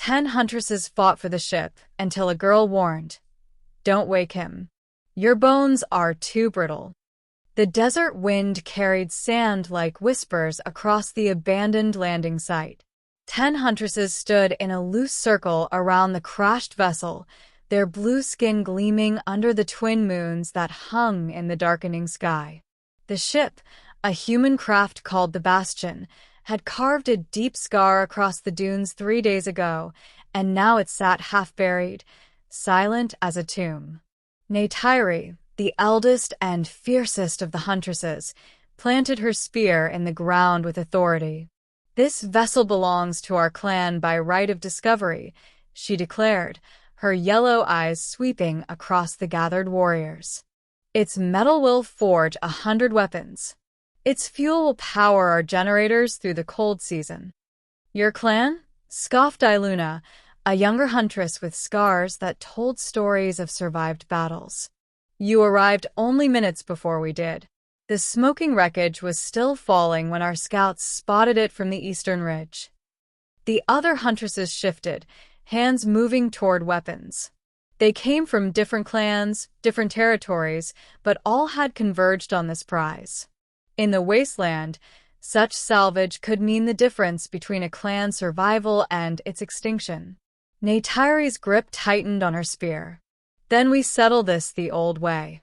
10 huntresses fought for the ship until a girl warned, "Don't wake him. Your bones are too brittle." The desert wind carried sand like whispers across the abandoned landing site. 10 huntresses stood in a loose circle around the crashed vessel, their blue skin gleaming under the twin moons that hung in the darkening sky. The ship, a human craft called the Bastion, had carved a deep scar across the dunes 3 days ago, and now it sat half-buried, silent as a tomb. Neytiri, the eldest and fiercest of the huntresses, planted her spear in the ground with authority. "This vessel belongs to our clan by right of discovery," she declared, her yellow eyes sweeping across the gathered warriors. "Its metal will forge 100 weapons. Its fuel will power our generators through the cold season." "Your clan?" scoffed Iluna, a younger huntress with scars that told stories of survived battles. "You arrived only minutes before we did. The smoking wreckage was still falling when our scouts spotted it from the eastern ridge." The other huntresses shifted, hands moving toward weapons. They came from different clans, different territories, but all had converged on this prize. In the wasteland, such salvage could mean the difference between a clan's survival and its extinction. Neytiri's grip tightened on her spear. "Then we settle this the old way."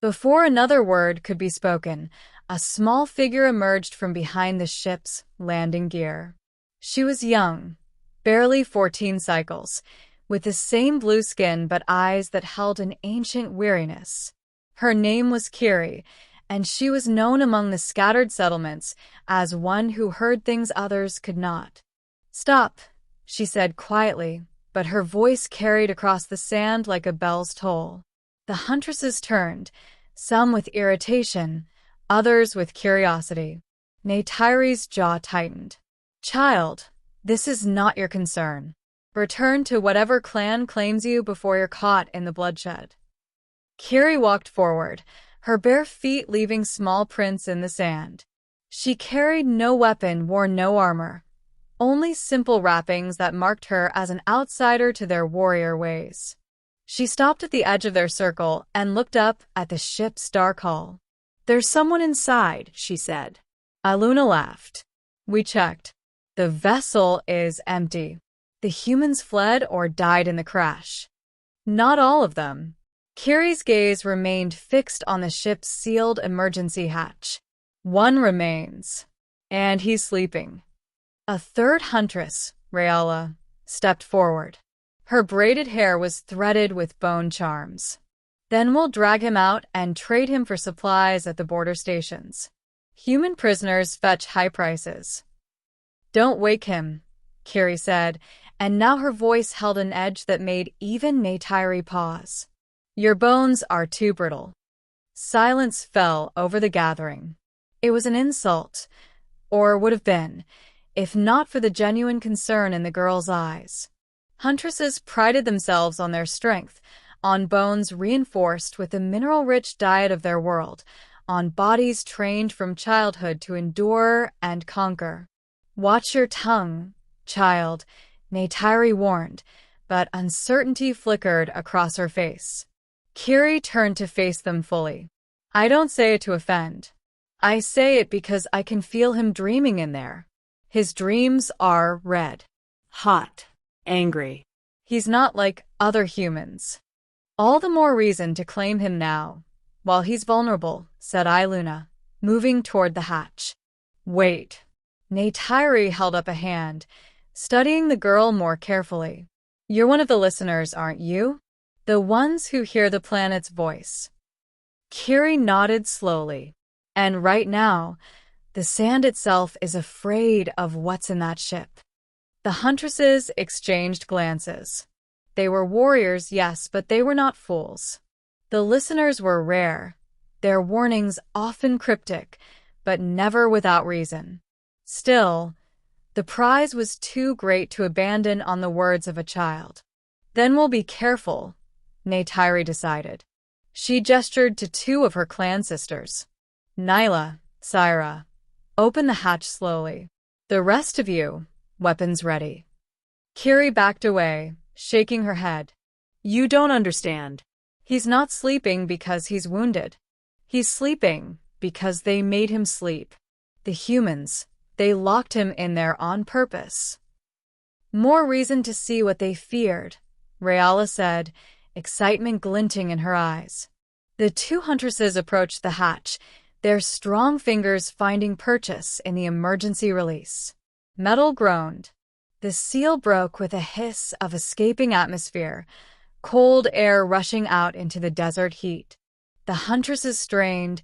Before another word could be spoken, a small figure emerged from behind the ship's landing gear. She was young, barely 14 cycles, with the same blue skin but eyes that held an ancient weariness. Her name was Kiri, and she was known among the scattered settlements as one who heard things others could not. "Stop," she said quietly, but her voice carried across the sand like a bell's toll. The huntresses turned, some with irritation, others with curiosity. Neytiri's jaw tightened. "Child, this is not your concern. Return to whatever clan claims you before you're caught in the bloodshed." Kiri walked forward, her bare feet leaving small prints in the sand. She carried no weapon, wore no armor, only simple wrappings that marked her as an outsider to their warrior ways. She stopped at the edge of their circle and looked up at the ship's dark hull. "There's someone inside," she said. Iluna laughed. "We checked. The vessel is empty. The humans fled or died in the crash." "Not all of them." Kiri's gaze remained fixed on the ship's sealed emergency hatch. "One remains, and he's sleeping." A third huntress, Rayala, stepped forward. Her braided hair was threaded with bone charms. "Then we'll drag him out and trade him for supplies at the border stations. Human prisoners fetch high prices." "Don't wake him," Kiri said, and now her voice held an edge that made even Neytiri pause. "Your bones are too brittle." Silence fell over the gathering. It was an insult, or would have been, if not for the genuine concern in the girl's eyes. Huntresses prided themselves on their strength, on bones reinforced with the mineral-rich diet of their world, on bodies trained from childhood to endure and conquer. "Watch your tongue, child," Neytiri warned, but uncertainty flickered across her face. Kiri turned to face them fully. "I don't say it to offend. I say it because I can feel him dreaming in there. His dreams are red. Hot. Angry. He's not like other humans. All the more reason to claim him now, while he's vulnerable," said Iluna, moving toward the hatch. "Wait." Neytiri held up a hand, studying the girl more carefully. "You're one of the listeners, aren't you? The ones who hear the planet's voice." Kiri nodded slowly. "And right now, the sand itself is afraid of what's in that ship." The huntresses exchanged glances. They were warriors, yes, but they were not fools. The listeners were rare, their warnings often cryptic, but never without reason. Still, the prize was too great to abandon on the words of a child. "Then we'll be careful," Neytiri decided. She gestured to 2 of her clan sisters. "Nyla, Syra, open the hatch slowly. The rest of you, weapons ready." Kiri backed away, shaking her head. You don't understand. He's not sleeping because he's wounded. He's sleeping because they made him sleep. The humans, they locked him in there on purpose. More reason to see what they feared, Rayala said, excitement glinting in her eyes. The two huntresses approached the hatch, their strong fingers finding purchase in the emergency release. Metal groaned. The seal broke with a hiss of escaping atmosphere, cold air rushing out into the desert heat. The huntresses strained,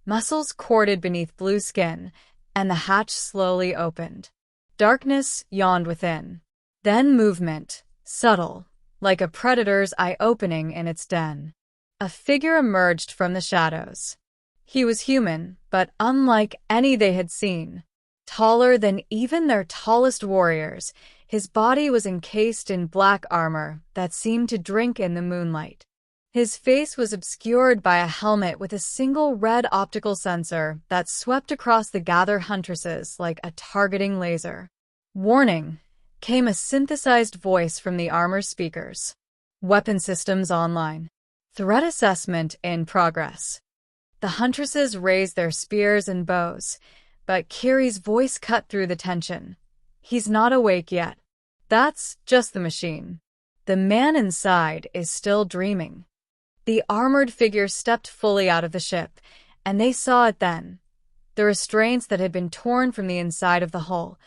muscles corded beneath blue skin, and the hatch slowly opened. Darkness yawned within. Then movement, subtle, like a predator's eye opening in its den. A figure emerged from the shadows. He was human, but unlike any they had seen. Taller than even their tallest warriors, his body was encased in black armor that seemed to drink in the moonlight. His face was obscured by a helmet with a single red optical sensor that swept across the gathered huntresses like a targeting laser. Warning, came a synthesized voice from the armor speakers. Weapon systems online. Threat assessment in progress. The huntresses raised their spears and bows, but Kiri's voice cut through the tension. He's not awake yet. That's just the machine. The man inside is still dreaming. The armored figure stepped fully out of the ship, and they saw it then. The restraints that had been torn from the inside of the hull,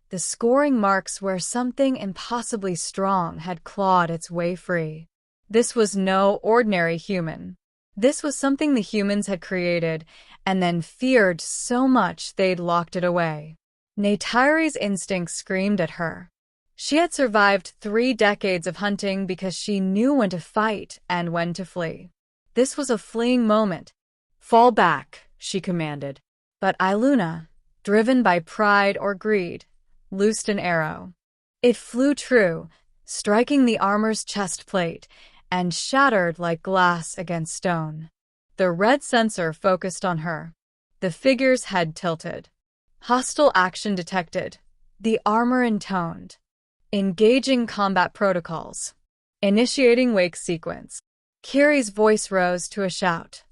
the scoring marks where something impossibly strong had clawed its way free. This was no ordinary human. This was something the humans had created and then feared so much they'd locked it away. Neytiri's instinct screamed at her. She had survived 3 decades of hunting because she knew when to fight and when to flee. This was a fleeing moment. Fall back, she commanded. But Iluna, driven by pride or greed, loosed an arrow. It flew true, striking the armor's chest plate, and shattered like glass against stone. The red sensor focused on her. The figure's head tilted. Hostile action detected. The armor intoned. Engaging combat protocols. Initiating wake sequence. Kiri's voice rose to a shout.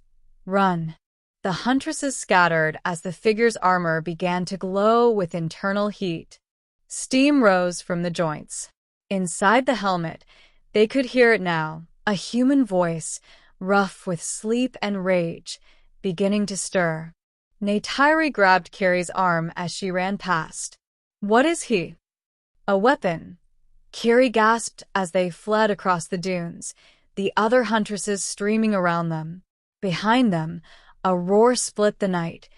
Run. The huntresses scattered as the figure's armor began to glow with internal heat. Steam rose from the joints. Inside the helmet, they could hear it now, a human voice, rough with sleep and rage, beginning to stir. Neytiri grabbed Kiri's arm as she ran past. What is he? A weapon. Kiri gasped as they fled across the dunes, the other huntresses streaming around them. Behind them, a roar split the night,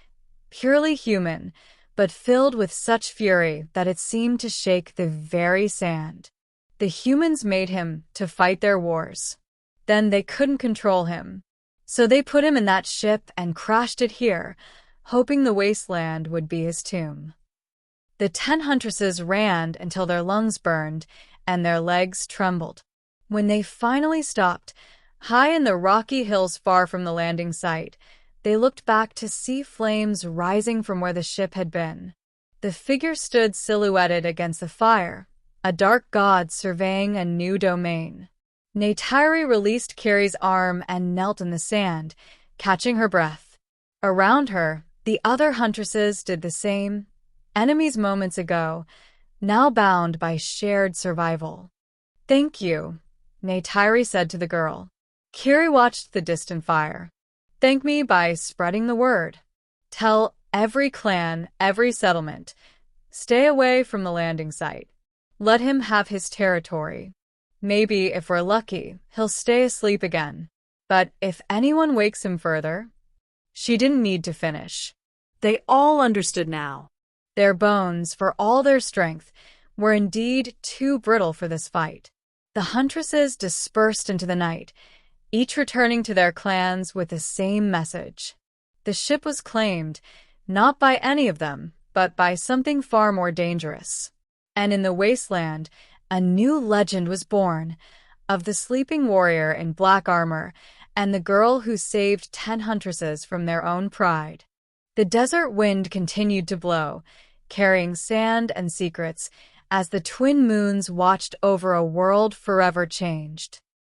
purely human, but filled with such fury that it seemed to shake the very sand. The humans made him to fight their wars. Then they couldn't control him. So they put him in that ship and crashed it here, hoping the wasteland would be his tomb. The 10 huntresses ran until their lungs burned and their legs trembled. When they finally stopped, high in the rocky hills far from the landing site, they looked back to see flames rising from where the ship had been. The figure stood silhouetted against the fire, a dark god surveying a new domain. Neytiri released Kiri's arm and knelt in the sand, catching her breath. Around her, the other huntresses did the same, enemies moments ago, now bound by shared survival. Thank you, Neytiri said to the girl. Kiri watched the distant fire. Thank me by spreading the word. Tell every clan, every settlement, stay away from the landing site. Let him have his territory. Maybe, if we're lucky, he'll stay asleep again. But if anyone wakes him further... She didn't need to finish. They all understood now. Their bones, for all their strength, were indeed too brittle for this fight. The huntresses dispersed into the night, each returning to their clans with the same message. The ship was claimed, not by any of them, but by something far more dangerous. And in the wasteland, a new legend was born, of the sleeping warrior in black armor and the girl who saved 10 huntresses from their own pride. The desert wind continued to blow, carrying sand and secrets, as the twin moons watched over a world forever changed.